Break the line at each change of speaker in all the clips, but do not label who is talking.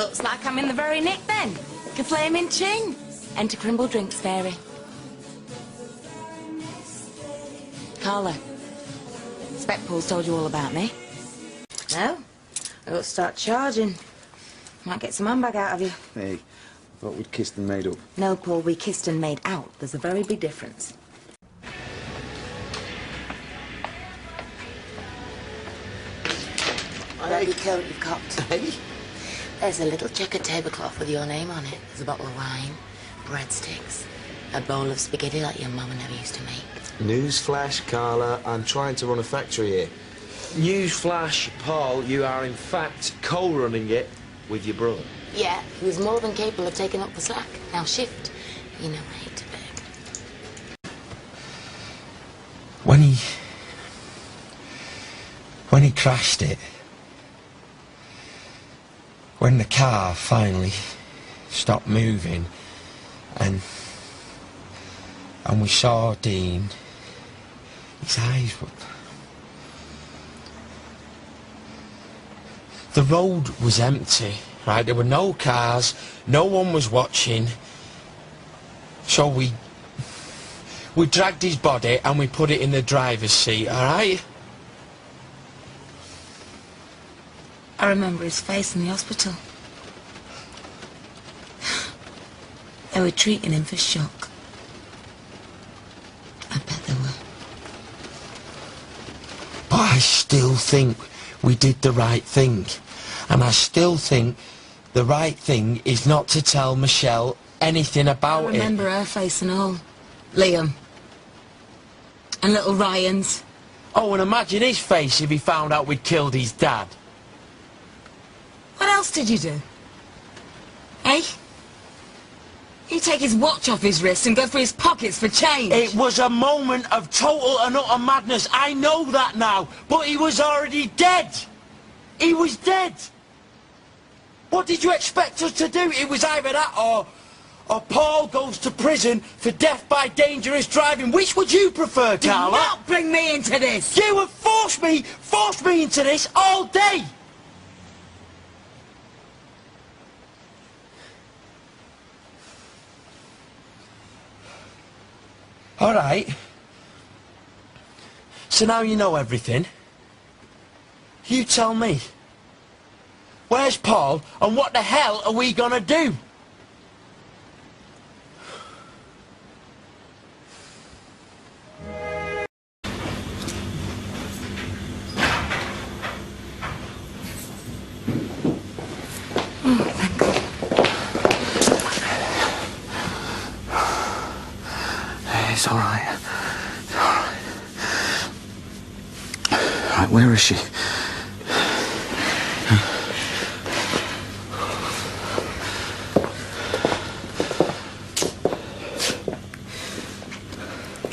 Looks like I'm in the very nick then. Ka-flaming ching. Enter Crimble Drinks Fairy. Carla, Spec Paul's told you all about me. No? I got to start charging. Might get some handbag out of you.
Hey, I thought we'd kissed and made up.
No, Paul, we kissed and made out. There's a very big difference. Lovely coat you've copped.
Hey?
There's a little checkered tablecloth with your name on it. There's a bottle of wine, breadsticks, a bowl of spaghetti like your mama never used to make.
Newsflash, Carla, I'm trying to run a factory here. Newsflash, Paul, you are in fact co-running it with your brother.
Yeah, he was more than capable of taking up the slack. Now shift. You know I hate to beg.
When he crashed it, when the car finally stopped moving and we saw Dean, his eyes were... The road was empty, right? There were no cars, no one was watching, so we dragged his body and we put it in the driver's seat, alright?
I remember his face in the hospital. They were treating him for shock. I bet they were.
But I still think we did the right thing. And I still think the right thing is not to tell Michelle anything about it.
I remember her face and all. Liam. And little Ryan's.
Oh, and imagine his face if he found out we'd killed his dad.
What else did you do? Eh? You take his watch off his wrist and go through his pockets for change.
It was a moment of total and utter madness. I know that now. But he was already dead. He was dead. What did you expect us to do? It was either that or Paul goes to prison for death by dangerous driving. Which would you prefer, Carla?
Do not bring me into this.
You have forced me into this all day. All right. So now you know everything. You tell me. Where's Paul, and what the hell are we gonna do?
Oh, thank God.
It's all right. It's all right. Right, where is she?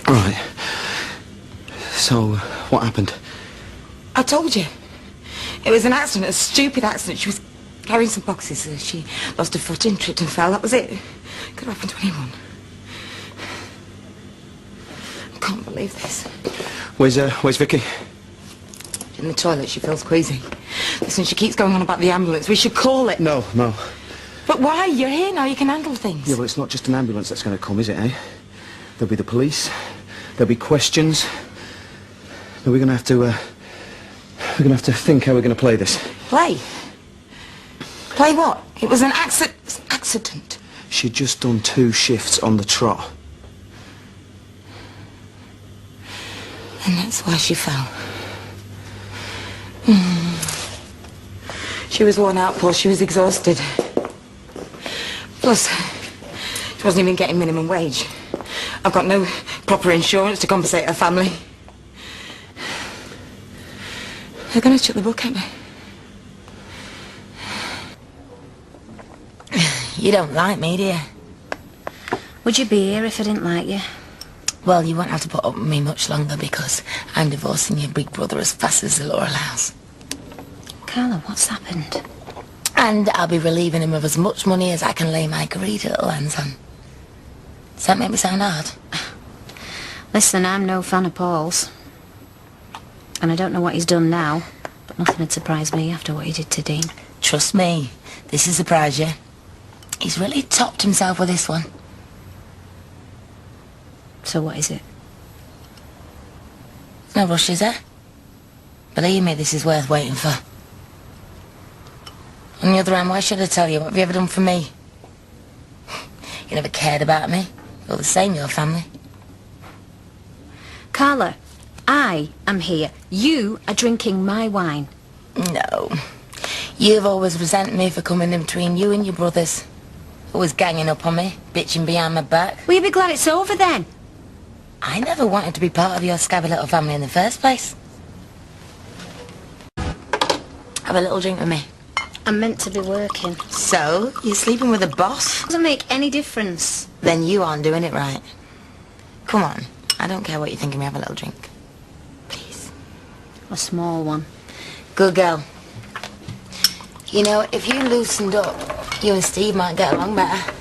Right. So, what happened?
I told you. It was an accident, a stupid accident. She was carrying some boxes. She lost her footing, tripped and fell. That was it. Could have happened to anyone. I can't believe this.
Where's Vicky?
In the toilet, she feels queasy. Listen, she keeps going on about the ambulance. We should call it.
No.
But why? You're here now. You can handle things.
Yeah, well, it's not just an ambulance that's going to come, is it, eh? There'll be the police. There'll be questions. But we're going to have to think how we're going to play this.
Play? Play what? It was an accident.
She'd just done 2 shifts on the trot.
And that's why she fell. She was worn out, Paul. She was exhausted. Plus, she wasn't even getting minimum wage. I've got no proper insurance to compensate her family. They're going to chuck the book at me. You don't like me, do you?
Would you be here if I didn't like you?
Well, you won't have to put up with me much longer because I'm divorcing your big brother as fast as the law allows.
Carla, what's happened?
And I'll be relieving him of as much money as I can lay my greedy little hands on. Does that make me sound hard?
Listen, I'm no fan of Paul's. And I don't know what he's done now, but nothing would surprise me after what he did to Dean.
Trust me, this is surprise you. He's really topped himself with this one.
So what is it?
No rush, is there? Believe me, this is worth waiting for. On the other hand, why should I tell you? What have you ever done for me? You never cared about me. You're the same, your family.
Carla, I am here. You are drinking my wine.
No. You've always resented me for coming in between you and your brothers. Always ganging up on me, bitching behind my back.
Will you be glad it's over then?
I never wanted to be part of your scabby little family in the first place. Have a little drink with me.
I'm meant to be working.
So, you're sleeping with a boss?
Doesn't make any difference.
Then you aren't doing it right. Come on. I don't care what you think of me. Have a little drink. Please.
A small one.
Good girl. You know, if you loosened up, you and Steve might get along better.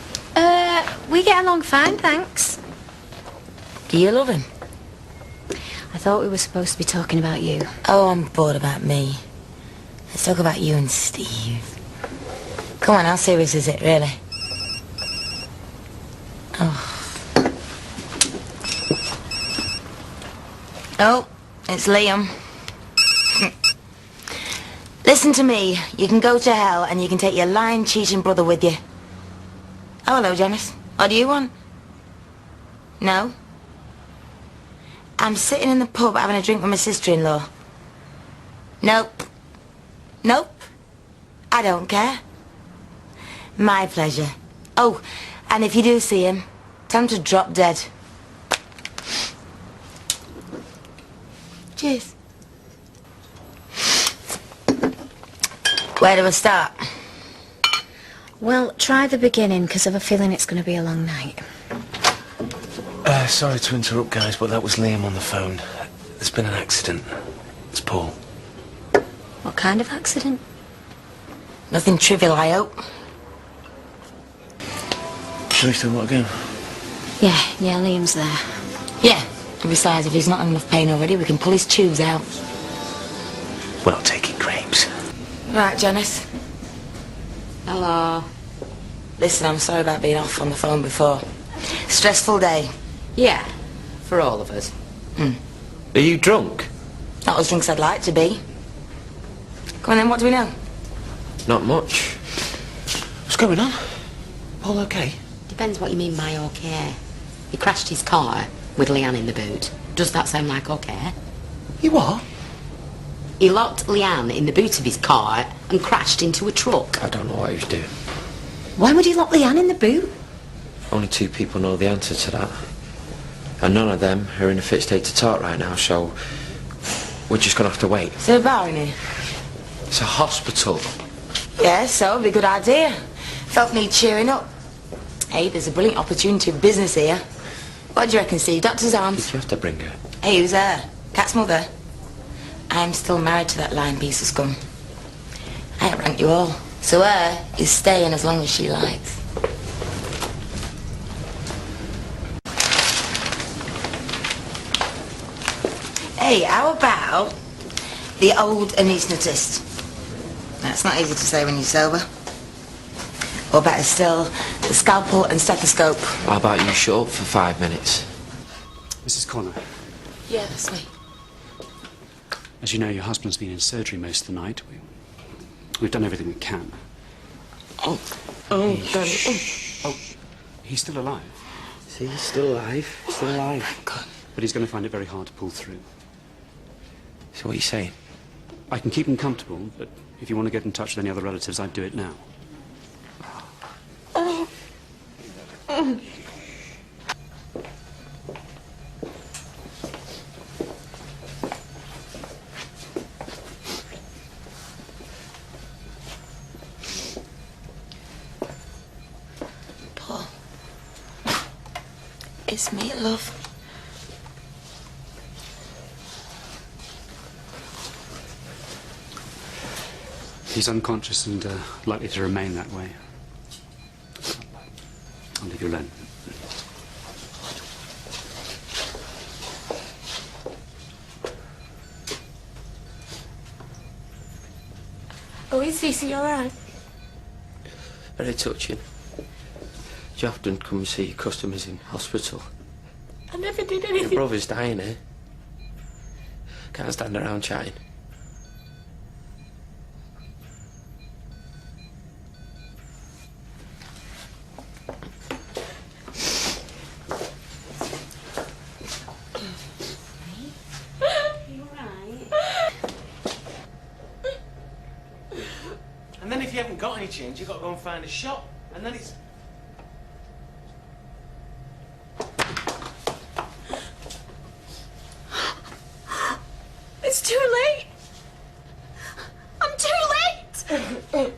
We get along fine, thanks.
Do you love him?
I thought we were supposed to be talking about you.
Oh, I'm bored about me. Let's talk about you and Steve. Come on, how serious is it, really? Oh, it's Liam. Listen to me. You can go to hell and you can take your lying, cheating brother with you. Oh, hello, Janice. What do you want? No? I'm sitting in the pub having a drink with my sister-in-law. Nope. Nope. I don't care. My pleasure. Oh, and if you do see him, tell him to drop dead. Cheers. Where do I start?
Well, try the beginning, because I have a feeling it's going to be a long night.
Sorry to interrupt, guys, but that was Liam on the phone. There's been an accident. It's Paul.
What kind of accident?
Nothing trivial, I hope.
Shall we still want to go?
Yeah, Liam's there.
Yeah. And besides, if he's not in enough pain already, we can pull his tubes out.
We're not taking grapes.
Right, Janice.
Hello.
Listen, I'm sorry about being off on the phone before. Stressful day.
Yeah, for all of us.
Are you drunk?
Not as drunk as I'd like to be. Come on then, what do we know?
Not much.
What's going on? Paul okay?
Depends what you mean by okay. He crashed his car with Leanne in the boot. Does that sound like okay?
You what?
He locked Leanne in the boot of his car and crashed into a truck.
I don't know what he was doing.
Why would he lock Leanne in the boot?
Only 2 people know the answer to that. And none of them are in a fit state to talk right now, so we're just gonna have to wait.
Is there a bar in here?
It's a hospital.
Yeah, so it'd be a good idea. Folk need cheering up. Hey, there's a brilliant opportunity of business here. What do you reckon, Steve? Doctor's arms?
Did you have to bring her?
Hey, who's her? Cat's mother? I'm still married to that lying piece of scum. I outrank you all. So her is staying as long as she likes. Hey, how about the old anaesthetist? That's not easy to say when you're sober. Or better still, the scalpel and stethoscope.
How about you shut up for 5 minutes?
Mrs. Connor,
Yeah, that's me.
as you know, your husband's been in surgery most of the night. We've done everything we can.
Oh,
He's still alive,
see, he's still alive. Still alive.
but he's going to find it very hard to pull through.
So what are you saying?
I can keep him comfortable, but if you want to get in touch with any other relatives, I'd do it now.
Paul. It's me, love.
He's unconscious and likely to remain that way. I'll leave you alone.
Oh, is he alright?
Very touching. Do you often come and see your customers in hospital?
I never did
Your
anything.
brother's dying, eh? Can't stand around chatting.
And then if you haven't got any change, you've got to go and find a shop. And then it's...
It's too late. I'm too late.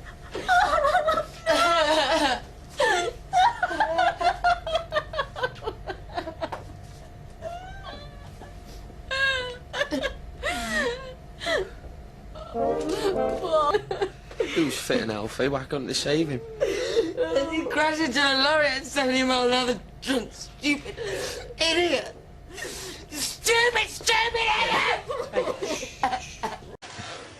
Who's fit and healthy? Why couldn't they save him?
He crashed into a lorry at 70 miles an hour. Drunk, stupid idiot. Stupid idiot!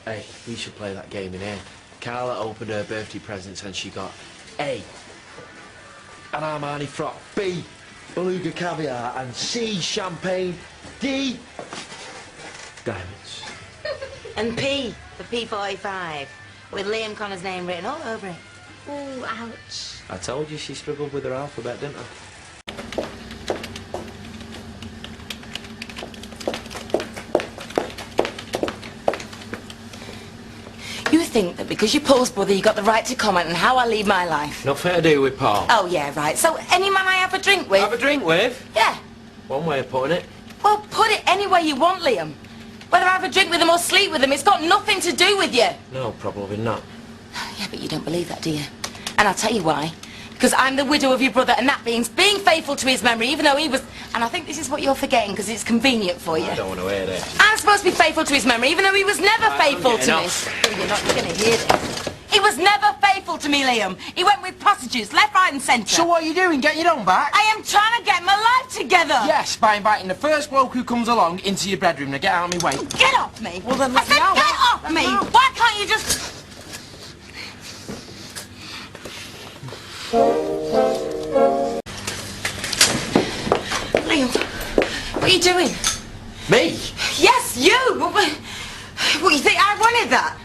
Hey, we should play that game in here. Carla opened her birthday presents and she got A, an Armani frock, B, beluga caviar, and C, champagne, D, diamonds.
And P for P45, with Liam Connor's name written all over it.
Ooh, ouch.
I told you she struggled with her alphabet, didn't I?
You think that because you're Paul's brother, you got the right to comment on how I lead my life?
Nothing to do with Paul.
Oh, yeah, right. So any man I have a drink with...
Have a drink with?
Yeah.
One way of putting it.
Well, put it any way you want, Liam. Whether I have a drink with him or sleep with him, it's got nothing to do with you.
No, probably not.
Yeah, but you don't believe that, do you? And I'll tell you why. Because I'm the widow of your brother, and that means being faithful to his memory, even though he was... And I think this is what you're forgetting, because it's convenient for you.
I don't want to hear this.
I'm supposed to be faithful to his memory, even though he was never faithful
I'm
to
getting
me.
off.
Oh, you're not going to hear this. He was never faithful to me, Liam. He went with prostitutes, left, right and centre.
So what are you doing? Get your own back?
I am trying to get my life together.
Yes, by inviting the first bloke who comes along into your bedroom. Now get out of my way.
Get off me.
Well, then
I
let me
said
out.
get off
Let
me.
me out.
Why can't you just... Liam, what are you doing?
Me?
Yes, you! What, you think I wanted that?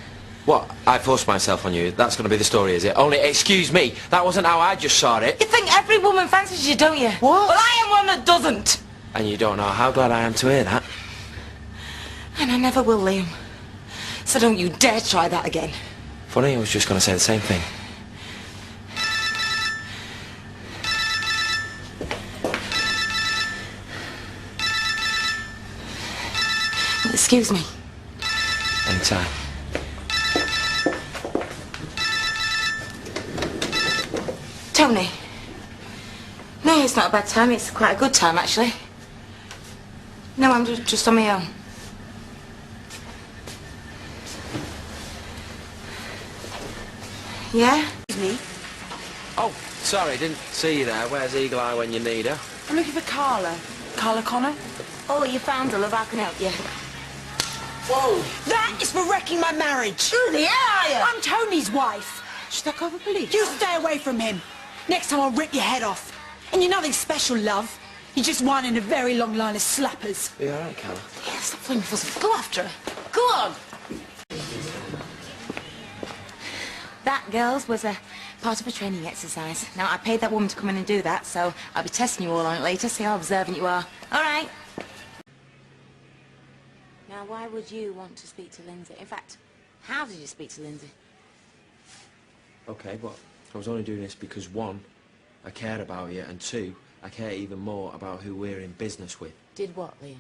What? I forced myself on you. That's going to be the story, is it? Only, excuse me, that wasn't how I just saw it.
You think every woman fancies you, don't you?
What?
Well, I am one that doesn't.
And you don't know how glad I am to hear that.
And I never will, Liam. So don't you dare try that again.
Funny, I was just going to say the same thing.
Excuse me.
Anytime.
Tony. No, it's not a bad time. It's quite a good time, actually. No, I'm just on my own. Yeah?
Me?
Oh, sorry, didn't see you there. Where's Eagle Eye when you need her?
I'm looking for Carla. Carla Connor?
Oh, you found her, love. I can help you.
Whoa! That is for wrecking my marriage.
Who the hell are you?
I'm Tony's wife.
Should I call the police?
You stay away from him. Next time I'll rip your head off. And you're nothing special, love. You're just one in a very long line of slappers.
Are you alright, Carla?
Yeah, stop playing fussy. Go after her. Go on. That, girls, was a part of a training exercise. Now, I paid that woman to come in and do that, so I'll be testing you all on it later, see how observant you are. All right. Now, why would you want to speak to Lindsay? In fact, how did you speak to Lindsay?
Okay, but I was only doing this because, one, I care about you, and two, I care even more about who we're in business with.
Did what, Liam?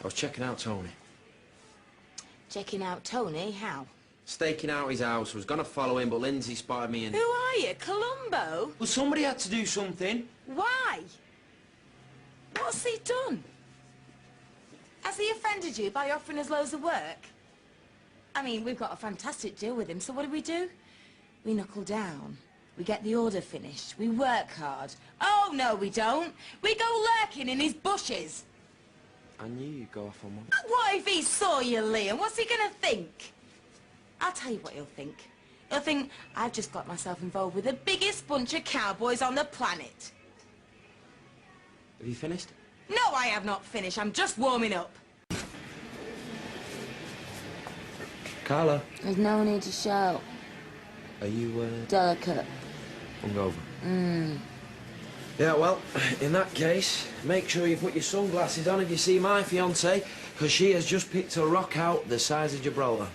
I was checking out Tony.
Checking out Tony? How?
Staking out his house. I was going to follow him, but Lindsay spotted me and...
Who are you, Columbo?
Well, somebody had to do something.
Why? What's he done? Has he offended you by offering us loads of work? I mean, we've got a fantastic deal with him, so what do? We knuckle down. We get the order finished. We work hard. Oh, no, we don't. We go lurking in his bushes.
I knew you'd go off on one.
What if he saw you, Liam? What's he going to think? I'll tell you what he'll think. He'll think I've just got myself involved with the biggest bunch of cowboys on the planet.
Have you finished?
No, I have not finished. I'm just warming up.
Carla,
There's no need to shout.
are you,
Delicate.
hungover? Yeah, well, in that case, make sure you put your sunglasses on if you see my fiancée, because she has just picked a rock out the size of Gibraltar.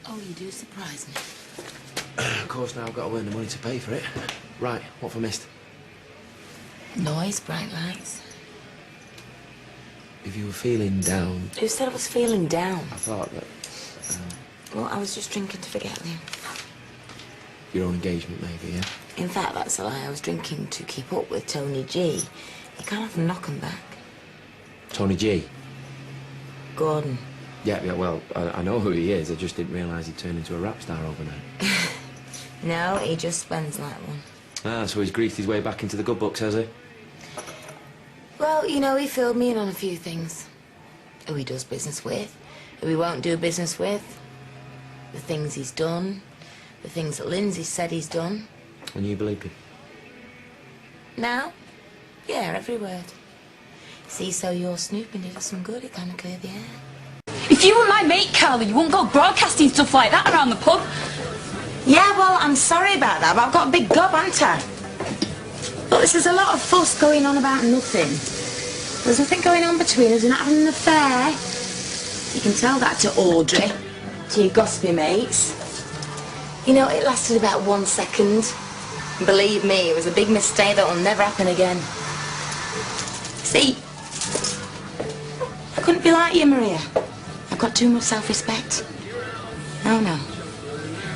Oh, you do surprise me.
Of course, now I've got to earn the money to pay for it. Right, what have I missed?
Noise, bright lights.
If you were feeling down,
Who said I was feeling down?
I thought that
Well, I was just drinking to forget Liam.
your own engagement, maybe, yeah?
In fact, that's a lie. I was drinking to keep up with Tony G. You can't have him knocking back.
Tony G.
Gordon.
Yeah, well, I know who he is. I just didn't realise he turned into a rap star overnight.
No, he just spends like one.
Ah, so he's greased his way back into the good books, has he?
Well, you know, he filled me in on a few things. Who he does business with, who he won't do business with, the things he's done, the things that Lindsay said he's done.
And you believe him?
Now? Yeah, every word. See, so your snooping did us some good. It kind of cleared the air.
If you were my mate, Carla, you wouldn't go broadcasting stuff like that around the pub.
Yeah, well, I'm sorry about that, but I've got a big gob, haven't I? Look, there's a lot of fuss going on about nothing. There's nothing going on between us. We're not having an affair. You can tell that to Audrey, to your gossipy mates. You know, it lasted about 1 second. Believe me, it was a big mistake that will never happen again. See, I couldn't be like you, Maria. I've got too much self-respect. No,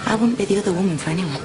I wouldn't be the other woman for anyone.